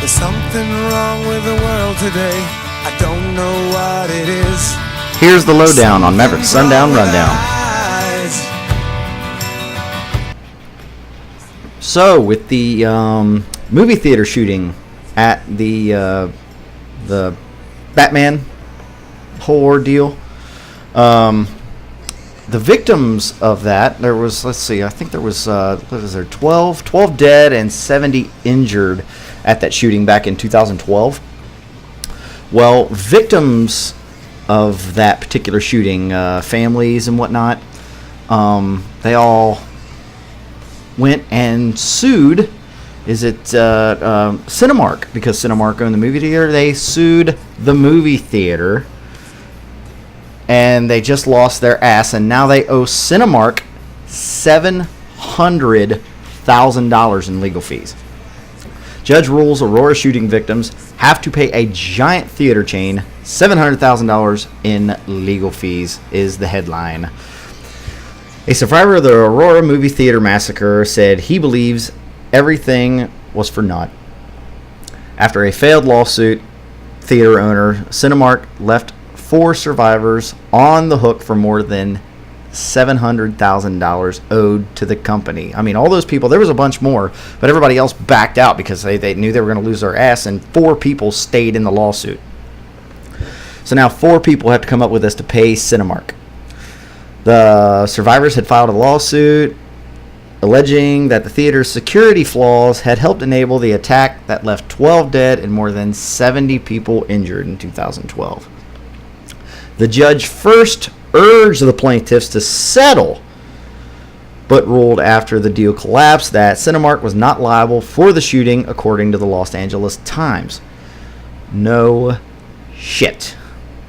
There's something wrong with the world today. I don't know what it is. Here's the lowdown on Maverick's Sundown Rundown. So, with the movie theater shooting at the Batman whole ordeal, the victims of that, there was, let's see, I think there was, 12 dead and 70 injured at that shooting back in 2012. Well, victims of that particular shooting, families and whatnot, they all went and sued. Is it Cinemark? Because Cinemark owned the movie theater. They sued the movie theater, and they just lost their ass, and now they owe Cinemark $700,000 in legal fees. Judge rules Aurora shooting victims have to pay a giant theater chain $700,000 in legal fees, is the headline. A survivor of the Aurora movie theater massacre said he believes everything was for naught. After a failed lawsuit, theater owner Cinemark left 4 survivors on the hook for more than $700,000 owed to the company. I mean, all those people, there was a bunch more, but everybody else backed out because they knew they were going to lose their ass, and 4 people stayed in the lawsuit. So now 4 people have to come up with this to pay Cinemark. The survivors had filed a lawsuit alleging that the theater's security flaws had helped enable the attack that left 12 dead and more than 70 people injured in 2012. The judge first urged the plaintiffs to settle, but ruled after the deal collapsed that Cinemark was not liable for the shooting, according to the Los Angeles Times. No shit.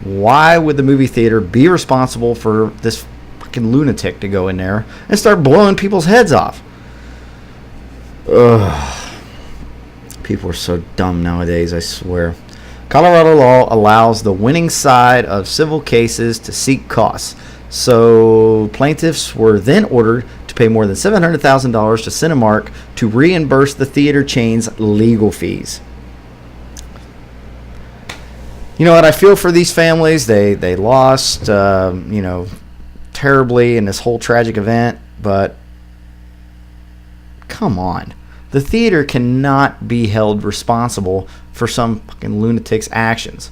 Why would the movie theater be responsible for this fucking lunatic to go in there and start blowing people's heads off? Ugh. People are so dumb nowadays, I swear. Colorado law allows the winning side of civil cases to seek costs. So plaintiffs were then ordered to pay more than $700,000 to Cinemark to reimburse the theater chain's legal fees. You know what? I feel for these families. They lost, terribly in this whole tragic event. But come on. The theater cannot be held responsible for some fucking lunatic's actions.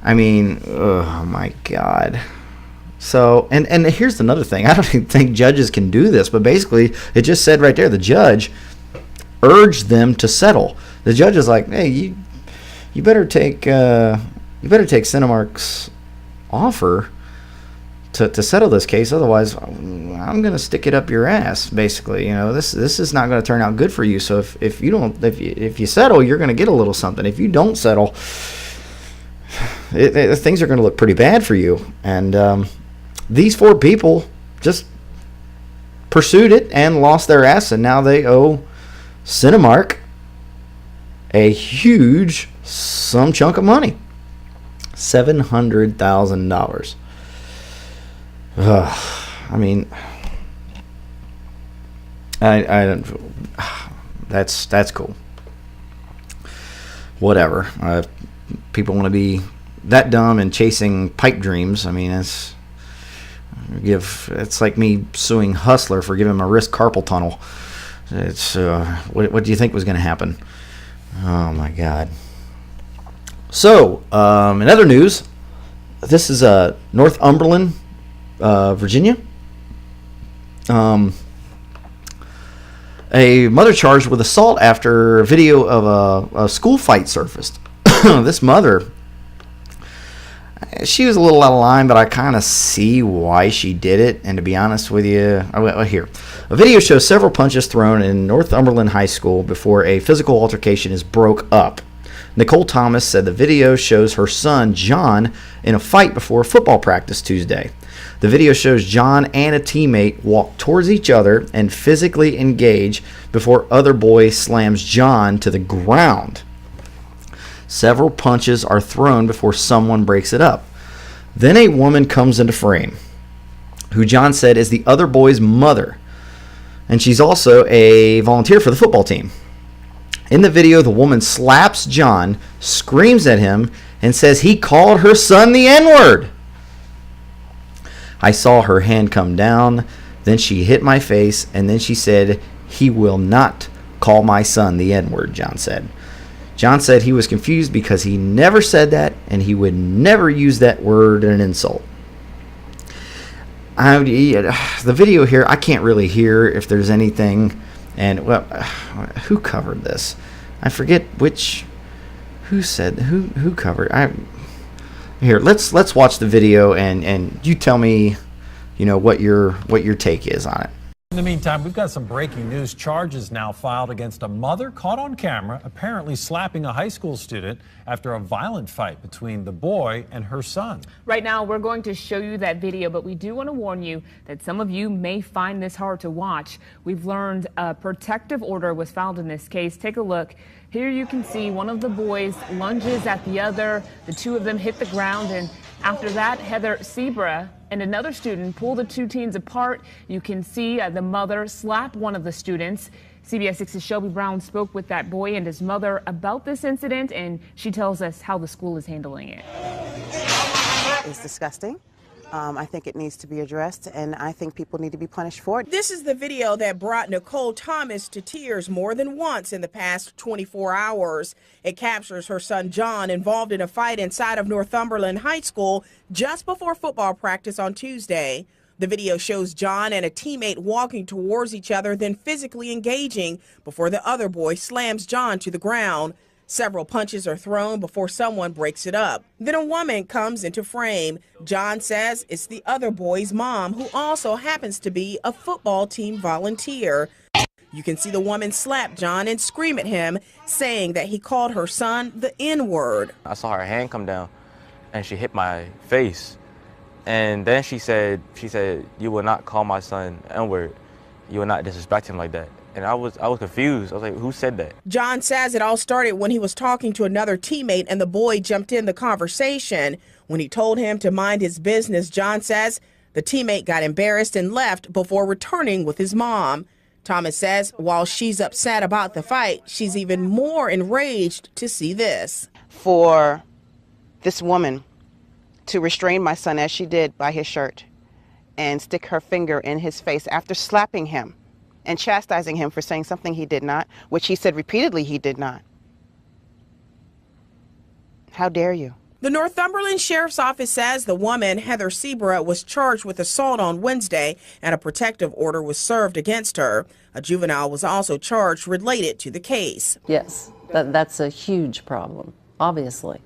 I mean, oh my God. So, and here's another thing. I don't even think judges can do this, but basically it just said right there, the judge urged them to settle. The judge is like, hey, you better take Cinemark's offer to settle this case, otherwise I'm going to stick it up your ass, basically. You know, this is not going to turn out good for you. So if you settle, you're going to get a little something. If you don't settle, things are going to look pretty bad for you. And these 4 people just pursued it and lost their ass, and now they owe Cinemark a huge some chunk of money. $700,000. I mean, I don't. That's cool. Whatever. People want to be that dumb and chasing pipe dreams. I mean, it's like me suing Hustler for giving my wrist carpal tunnel. It's what do you think was going to happen? Oh my God. So, in other news, this is Northumberland, Virginia. A mother charged with assault after a video of a school fight surfaced. This mother, she was a little out of line, but I kind of see why she did it. And to be honest with you, here, a video shows several punches thrown in Northumberland High School before a physical altercation is broke up. Nicole Thomas said the video shows her son, John, in a fight before football practice Tuesday. The video shows John and a teammate walk towards each other and physically engage before other boy slams John to the ground. Several punches are thrown before someone breaks it up. Then a woman comes into frame, who John said is the other boy's mother, and she's also a volunteer for the football team. In the video, the woman slaps John, screams at him, and says he called her son the N-word. I saw her hand come down, then she hit my face, and then she said, "He will not call my son the N-word," John said. John said he was confused because he never said that, and he would never use that word in an insult. The video here, I can't really hear if there's anything. And well, who covered this? I forget who covered. Here, let's watch the video and you tell me, what your take is on it. In the meantime, we've got some breaking news. Charges now filed against a mother caught on camera apparently slapping a high school student after a violent fight between the boy and her son. Right now, we're going to show you that video, but we do want to warn you that some of you may find this hard to watch. We've learned a protective order was filed in this case. Take a look. Here you can see one of the boys lunges at the other. The two of them hit the ground, and after that, Heather Sebra and another student pull the two teens apart. You can see the mother slap one of the students. CBS 6's Shelby Brown spoke with that boy and his mother about this incident, and she tells us how the school is handling it. It's disgusting. I think it needs to be addressed, and I think people need to be punished for it. This is the video that brought Nicole Thomas to tears more than once in the past 24 hours. It captures her son John involved in a fight inside of Northumberland High School just before football practice on Tuesday. The video shows John and a teammate walking towards each other, then physically engaging before the other boy slams John to the ground. Several punches are thrown before someone breaks it up. Then a woman comes into frame. John says it's the other boy's mom, who also happens to be a football team volunteer. You can see the woman slap John and scream at him, saying that he called her son the N-word. I saw her hand come down and she hit my face. And then she said, "You will not call my son N-word. You will not disrespect him like that." And I was confused. I was like, who said that? John says it all started when he was talking to another teammate and the boy jumped in the conversation. When he told him to mind his business, John says the teammate got embarrassed and left before returning with his mom. Thomas says while she's upset about the fight, she's even more enraged to see this. For this woman to restrain my son as she did by his shirt and stick her finger in his face after slapping him and chastising him for saying something he did not, which he said repeatedly he did not. How dare you? The Northumberland Sheriff's Office says the woman, Heather Sebra, was charged with assault on Wednesday and a protective order was served against her. A juvenile was also charged related to the case. Yes, that's a huge problem, obviously.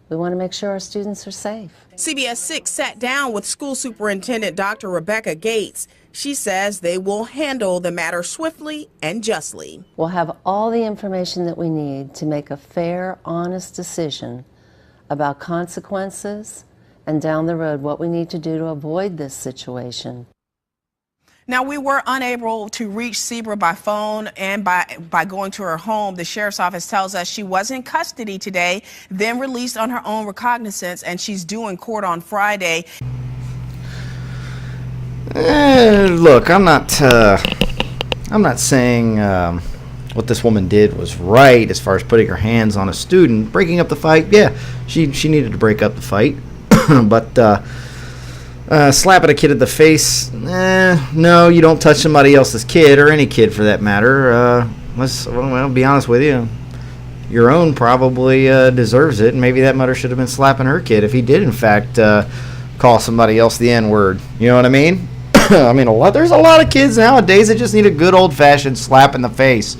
We want to make sure our students are safe. CBS 6 sat down with School Superintendent Dr. Rebecca Gates. She says they will handle the matter swiftly and justly. We'll have all the information that we need to make a fair, honest decision about consequences and down the road what we need to do to avoid this situation. Now, we were unable to reach Sebra by phone and by going to her home. The sheriff's office tells us she was in custody today, then released on her own recognizance, and she's due in court on Friday. Look, I'm not saying what this woman did was right as far as putting her hands on a student, breaking up the fight. Yeah, she needed to break up the fight, but slapping a kid in the face, no, you don't touch somebody else's kid, or any kid for that matter. Well, be honest with you, your own probably deserves it, and maybe that mother should have been slapping her kid if he did, in fact, call somebody else the N-word. You know what I mean? I mean, there's a lot of kids nowadays that just need a good old-fashioned slap in the face.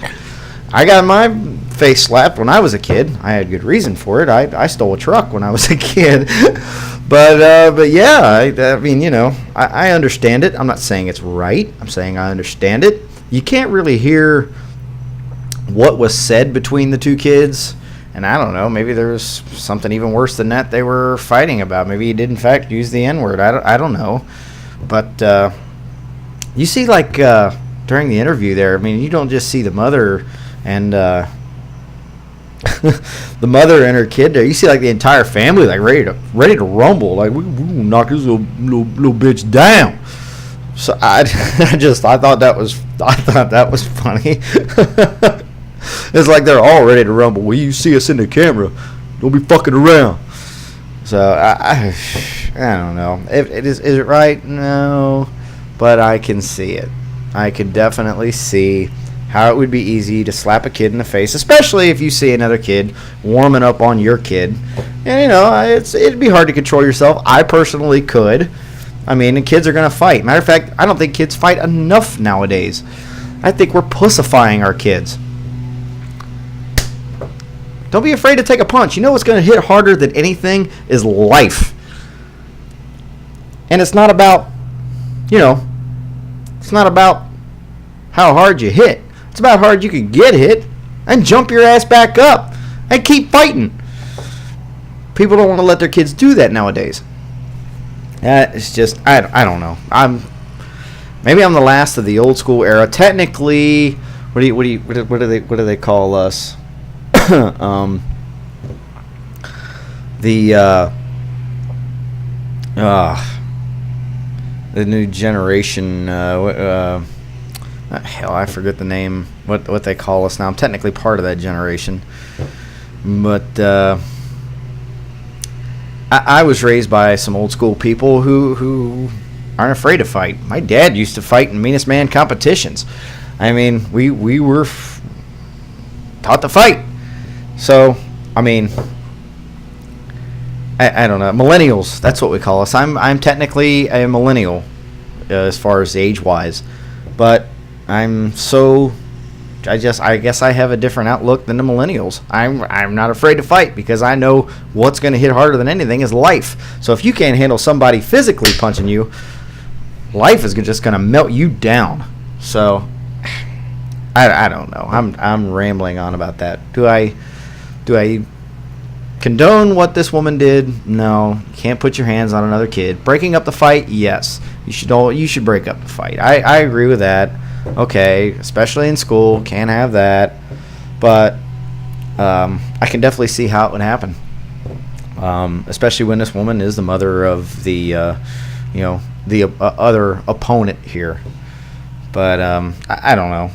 I got my face slapped when I was a kid. I had good reason for it. I stole a truck when I was a kid. But yeah, I mean, I understand it. I'm not saying it's right. I'm saying I understand it. You can't really hear what was said between the two kids. And I don't know, maybe there was something even worse than that they were fighting about. Maybe he did, in fact, use the N-word. I don't know. But you see, like, during the interview there, I mean, you don't just see the mother and the mother and her kid there. You see, like, the entire family, like, ready to rumble. Like, we knock this little bitch down. So I thought that was funny. It's like they're all ready to rumble. Well, you see us in the camera. Don't be fucking around. So, I don't know. Is it right? No. But I can see it. I can definitely see how it would be easy to slap a kid in the face, especially if you see another kid warming up on your kid. And, it'd be hard to control yourself. I personally could. I mean, and kids are going to fight. Matter of fact, I don't think kids fight enough nowadays. I think we're pussifying our kids. Don't be afraid to take a punch. You know what's going to hit harder than anything is life. And it's not about, it's not about how hard you hit. It's about how hard you can get hit and jump your ass back up and keep fighting. People don't want to let their kids do that nowadays. It's just, I don't know. Maybe I'm the last of the old school era. Technically, what do they call us? The new generation. Hell, I forget the name. What they call us now. I'm technically part of that generation, but I was raised by some old school people who aren't afraid to fight. My dad used to fight in meanest man competitions. I mean, we were taught to fight. So, I mean, I don't know. Millennials, that's what we call us. I'm technically a millennial as far as age-wise. But I guess I have a different outlook than the millennials. I'm not afraid to fight because I know what's going to hit harder than anything is life. So if you can't handle somebody physically punching you, life is just going to melt you down. So I don't know. I'm rambling on about that. Do I condone what this woman did? No. You can't put your hands on another kid. Breaking up the fight? Yes. You should break up the fight. I agree with that. Okay, especially in school, can't have that. But I can definitely see how it would happen. Especially when this woman is the mother of the other opponent here. But I don't know.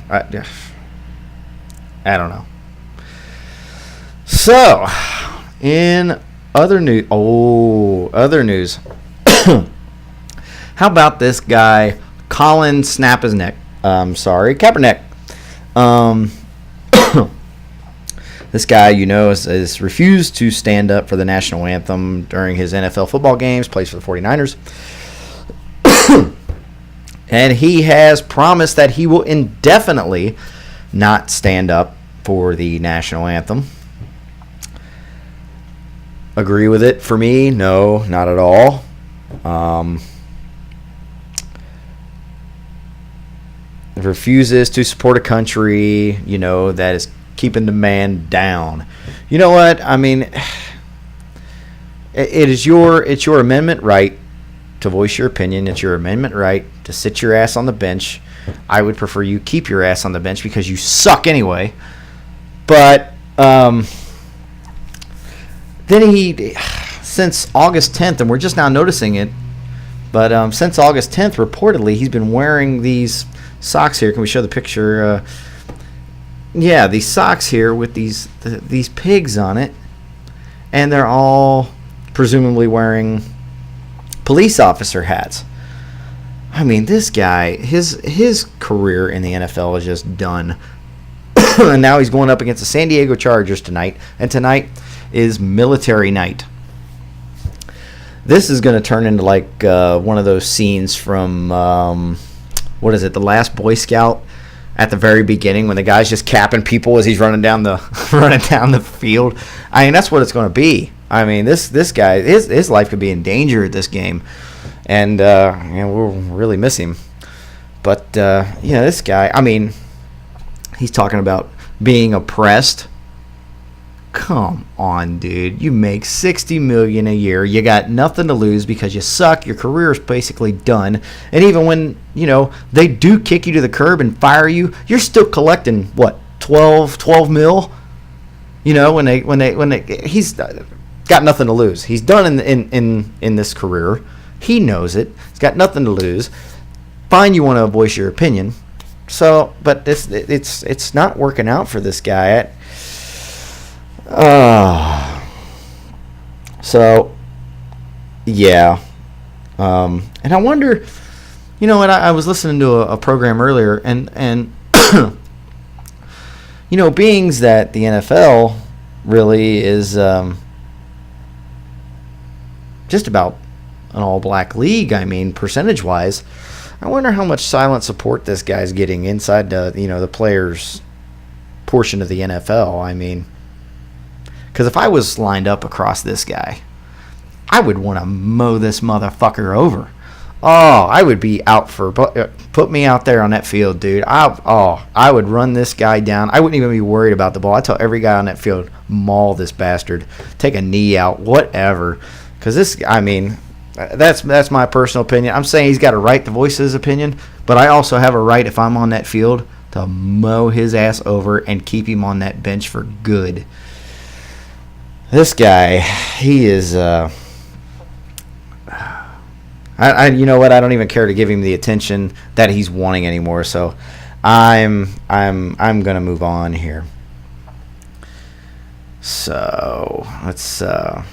I don't know. So, in other news, how about this guy, Colin Kaepernick? This guy, has refused to stand up for the national anthem during his NFL football games, plays for the 49ers. And he has promised that he will indefinitely not stand up for the national anthem. Agree with it for me? No, not at all. Refuses to support a country, that is keeping the man down. You know what? I mean, it's your amendment right to voice your opinion. It's your amendment right to sit your ass on the bench. I would prefer you keep your ass on the bench because you suck anyway. But then since August 10th, and we're just now noticing it, but since August 10th, reportedly, he's been wearing these socks here. Can we show the picture? Yeah, these socks here with these pigs on it, and they're all presumably wearing police officer hats. I mean, this guy, his career in the NFL is just done. And now he's going up against the San Diego Chargers tonight, and tonight is military night. This is going to turn into like one of those scenes from The Last Boy Scout, at the very beginning when the guy's just capping people as he's running down the field. I mean, that's what it's going to be. I mean, this guy, his life could be in danger at this game, and we'll really miss him. But this guy, I mean, he's talking about being oppressed. Come on, dude. You make $60 million a year. You got nothing to lose because you suck. Your career is basically done. And even when, they do kick you to the curb and fire you, you're still collecting what, 12 mil? When he's got nothing to lose. He's done in this career. He knows it. He's got nothing to lose. Fine, you want to voice your opinion. So, but it's not working out for this guy. So, yeah. And I wonder, you know what? I was listening to a program earlier, and you know, beings that the NFL really is just about an all-black league. I mean, percentage-wise, I wonder how much silent support this guy's getting inside the players' portion of the NFL. I mean, because if I was lined up across this guy, I would want to mow this motherfucker over. Oh, I would be out for put me out there on that field, dude. I would run this guy down. I wouldn't even be worried about the ball. I tell every guy on that field, maul this bastard, take a knee out, whatever. Because this, I mean, that's my personal opinion. I'm saying he's got a right to voice his opinion, but I also have a right, if I'm on that field, to mow his ass over and keep him on that bench for good. This guy, he is. You know what? I don't even care to give him the attention that he's wanting anymore. So, I'm gonna move on here. So let's. Yeah,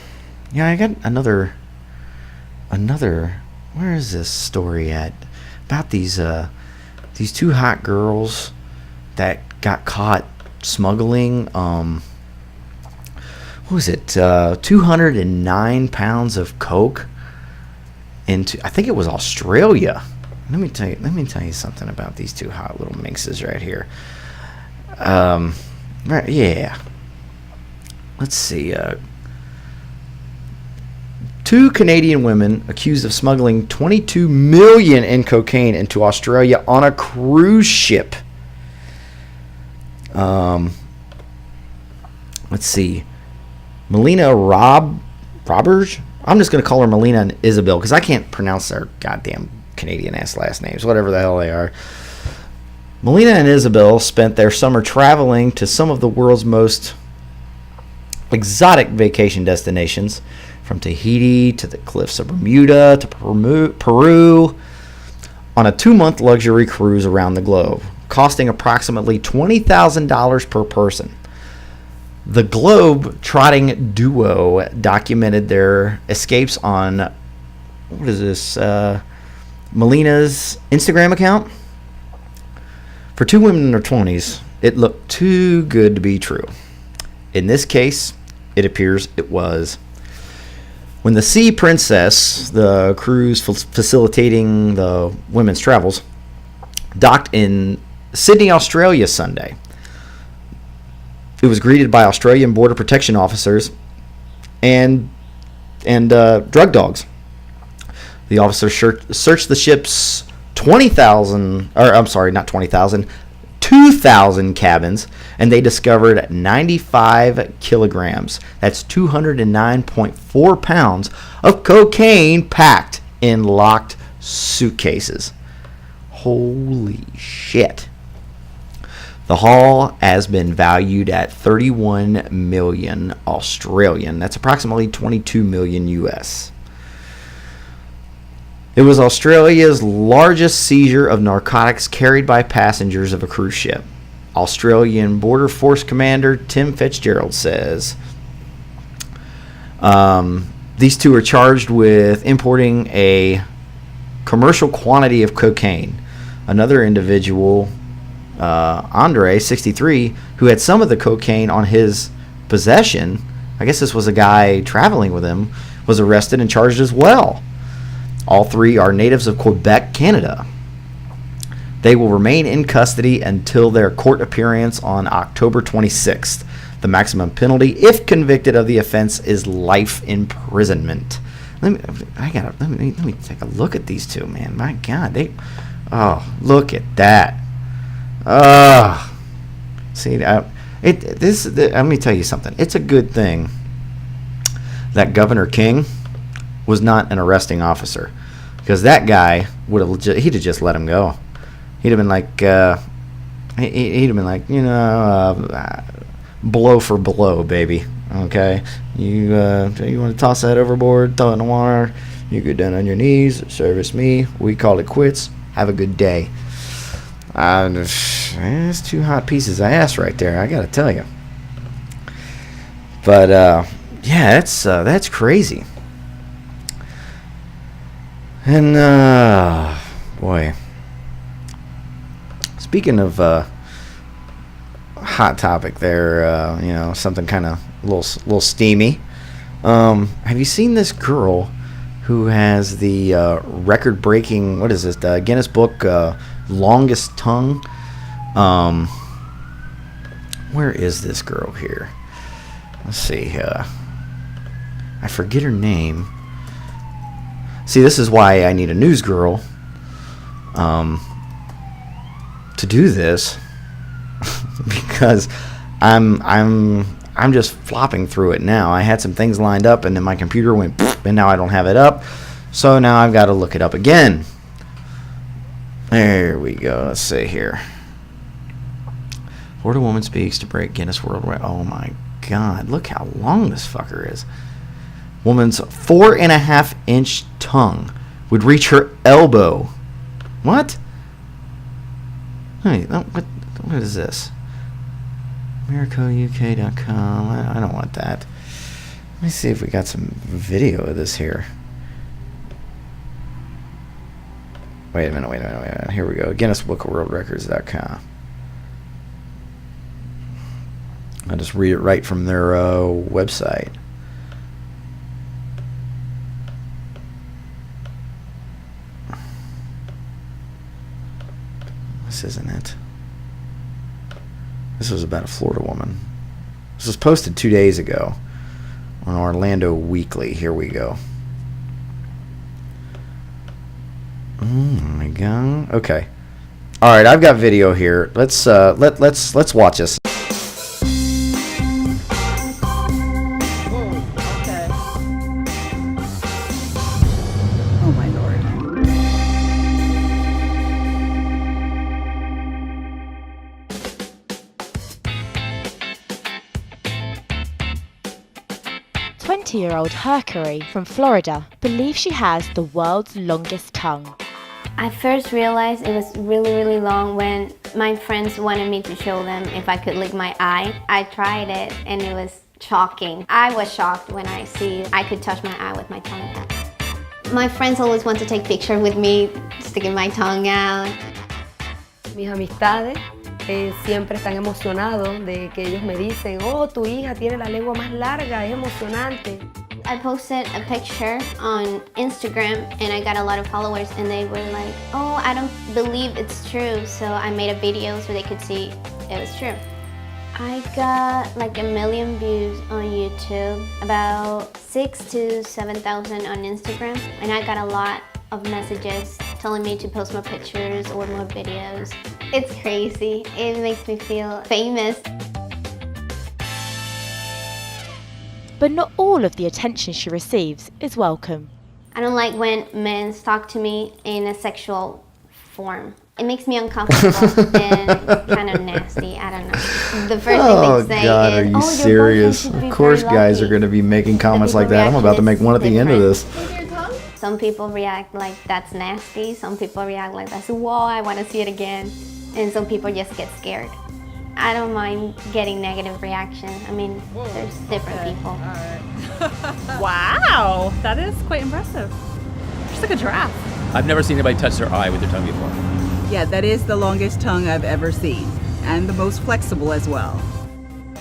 I got another. Where is this story at? About these two hot girls that got caught smuggling. What was it? 209 pounds of coke into, I think it was Australia. Let me tell you something about these two hot little minxes right here. Right, yeah. Let's see. Two Canadian women accused of smuggling 22 million in cocaine into Australia on a cruise ship. Let's see. Melina Roberts. I'm just going to call her Melina and Isabel because I can't pronounce their goddamn Canadian-ass last names, whatever the hell they are. Melina and Isabel spent their summer traveling to some of the world's most exotic vacation destinations, from Tahiti to the cliffs of Bermuda to Peru, on a 2-month luxury cruise around the globe, costing approximately $20,000 per person. The Globe-trotting duo documented their escapes on, what is this, Melina's Instagram account. For two women in their 20s, it looked too good to be true. In this case, it appears it was. When the Sea Princess, the cruise facilitating the women's travels, docked in Sydney, Australia Sunday, it was greeted by Australian Border Protection officers and drug dogs. The officers searched the ship's 2,000 cabins, and they discovered 95 kilograms. That's 209.4 pounds of cocaine packed in locked suitcases. Holy shit. The haul has been valued at 31 million Australian. That's approximately 22 million US. It was Australia's largest seizure of narcotics carried by passengers of a cruise ship. Australian Border Force Commander Tim Fitzgerald says these two are charged with importing a commercial quantity of cocaine. Another individual, Andre, 63, who had some of the cocaine on his possession, I guess this was a guy traveling with him, was arrested and charged as well. All three are natives of Quebec, Canada. They will remain in custody until their court appearance on October 26th. The maximum penalty, if convicted of the offense, is life imprisonment. Let me take a look at these two, man. My God, look at that. See, let me tell you something. It's a good thing that Governor King was not an arresting officer, because that guy he'd have just let him go. He'd have been like, blow for blow, baby. Okay, you want to toss that overboard, throw it in the water. You go down on your knees, service me. We call it quits. Have a good day. That's two hot pieces of ass right there, I gotta tell you. But yeah, that's crazy. And boy, speaking of hot topic there, you know, something kind of little steamy. Have you seen this girl who has the record-breaking, what is this, the Guinness Book longest tongue? Where is this girl here? Let's see. I forget her name. See, this is why I need a news girl to do this, because I'm just flopping through it now. I had some things lined up, and then my computer went, and now I don't have it up. So now I've got to look it up again. There we go. Let's see here. Florida woman speaks to break Guinness World Record. Oh my God! Look how long this fucker is. Woman's 4.5-inch tongue would reach her elbow. What? Hey, what is this? AmericaUK.com. I don't want that. Let me see if we got some video of this here. Wait a minute. Here we go. Guinness Book of World Records.com. I'll just read it right from their website. This isn't it. This was about a Florida woman. This was posted 2 days ago on Orlando Weekly. Here we go. Oh my God. Okay. All right, I've got video here. Let's watch this. Okay. Oh my Lord. Year-old Hercury from Florida believes she has the world's longest tongue. I first realized it was really long when my friends wanted me to show them if I could lick my eye. I tried it and it was shocking. I was shocked when I could touch my eye with my tongue. My friends always want to take pictures with me sticking my tongue out. Mis amistades siempre están emocionados de que ellos me dicen, oh, tu hija tiene la lengua más larga, es emocionante. I posted a picture on Instagram and I got a lot of followers and they were like, oh, I don't believe it's true. So I made a video so they could see it was true. I got like 1 million views on YouTube, about 6,000 to 7,000 on Instagram, and I got a lot of messages telling me to post more pictures or more videos. It's crazy. It makes me feel famous. But not all of the attention she receives is welcome. I don't like when men talk to me in a sexual form. It makes me uncomfortable and kind of nasty. I don't know. The first thing they say God, is, are you serious? Of course guys are going to be making comments like that. I'm about to make one at the end of this. Some people react like that's nasty. Some people react like that's, whoa, I want to see it again. And some people just get scared. I don't mind getting negative reactions. I mean, there's different people. Wow, that is quite impressive. Just like a giraffe. I've never seen anybody touch their eye with their tongue before. Yeah, that is the longest tongue I've ever seen, and the most flexible as well.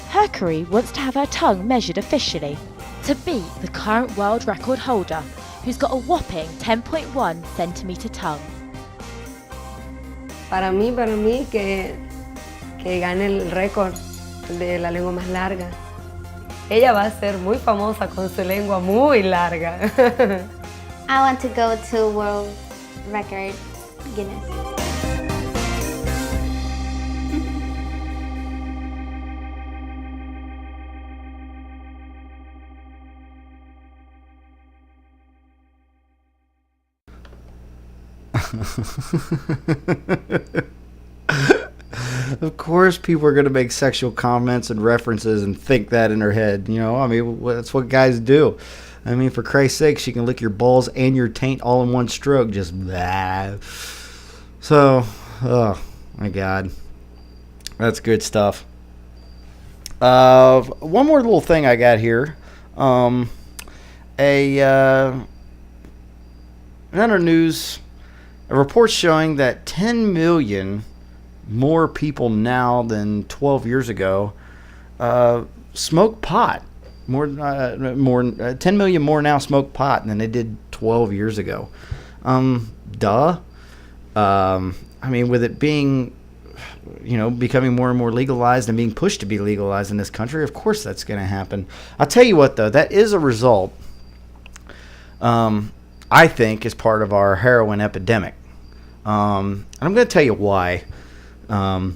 Hercury wants to have her tongue measured officially to beat the current world record holder, who's got a whopping 10.1 centimeter tongue. Para mí que gane el récord de la lengua más larga. Ella va a ser muy famosa con su lengua muy larga. I want to go to World Record Guinness. Of course people are going to make sexual comments and references and think that in their head. You know, I mean, that's what guys do. I mean, for Christ's sake, she can lick your balls and your taint all in one stroke. Just blah. So, My God. That's good stuff. One more little thing I got here. Another news, a report showing that 10 million more people now than 12 years ago smoke pot. 10 million more now smoke pot than they did 12 years ago. Duh. I mean, with it being, becoming more and more legalized and being pushed to be legalized in this country, of course that's going to happen. I'll tell you what, though, that is a result, I think, is part of our heroin epidemic. And I'm going to tell you why. I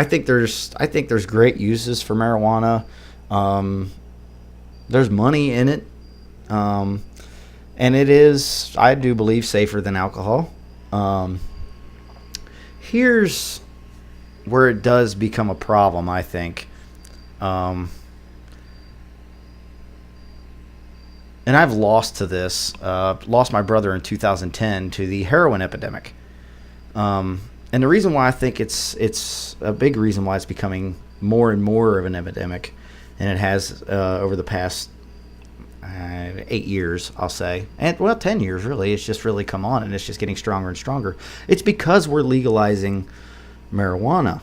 think there's great uses for marijuana. There's money in it. And it is, I do believe, safer than alcohol. Here's where it does become a problem, I think. And I've lost to this, lost my brother in 2010 to the heroin epidemic. And the reason why I think it's a big reason why it's becoming more and more of an epidemic, and it has over the past 8 years, I'll say, and 10 years really. It's just really come on, and it's just getting stronger and stronger. It's because we're legalizing marijuana.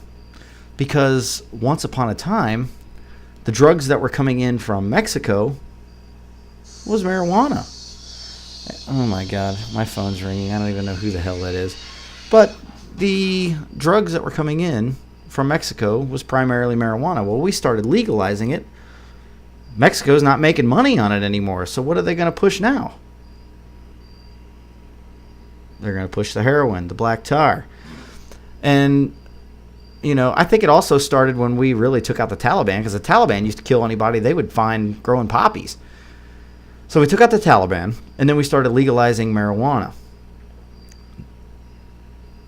Because once upon a time, the drugs that were coming in from Mexico was marijuana. Oh my God, my phone's ringing. I don't even know who the hell that is. But the drugs that were coming in from Mexico was primarily marijuana. Well, we started legalizing it. Mexico's not making money on it anymore. So what are they going to push now? They're going to push the heroin, the black tar. And, I think it also started when we really took out the Taliban, because the Taliban used to kill anybody they would find growing poppies. So we took out the Taliban, and then we started legalizing marijuana.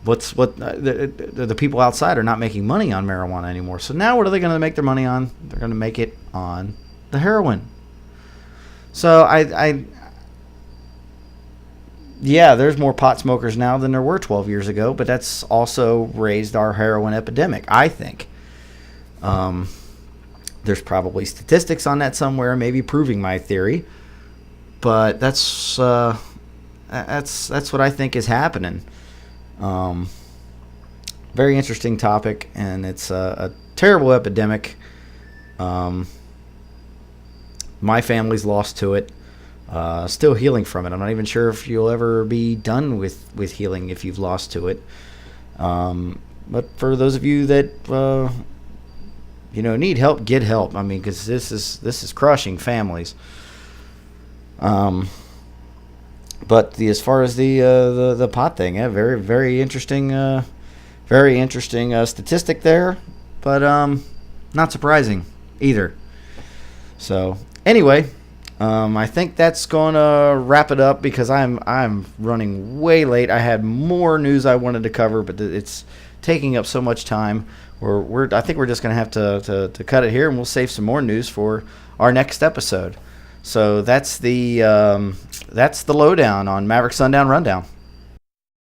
The people outside are not making money on marijuana anymore. So now what are they going to make their money on? They're going to make it on the heroin. So yeah, there's more pot smokers now than there were 12 years ago, but that's also raised our heroin epidemic, I think. There's probably statistics on that somewhere, maybe proving my theory, but that's what I think is happening. Very interesting topic, and it's a terrible epidemic. My family's lost to it. Still healing from it. I'm not even sure if you'll ever be done with healing if you've lost to it. But for those of you that need help, get help. I mean, because this is crushing families. But as far as the pot thing, yeah, very very interesting statistic there, but not surprising either. So anyway, I think that's gonna wrap it up because I'm running way late. I had more news I wanted to cover, but it's taking up so much time. I think we're just gonna have to cut it here, and we'll save some more news for our next episode. So that's the lowdown on Maverick Sundown Rundown.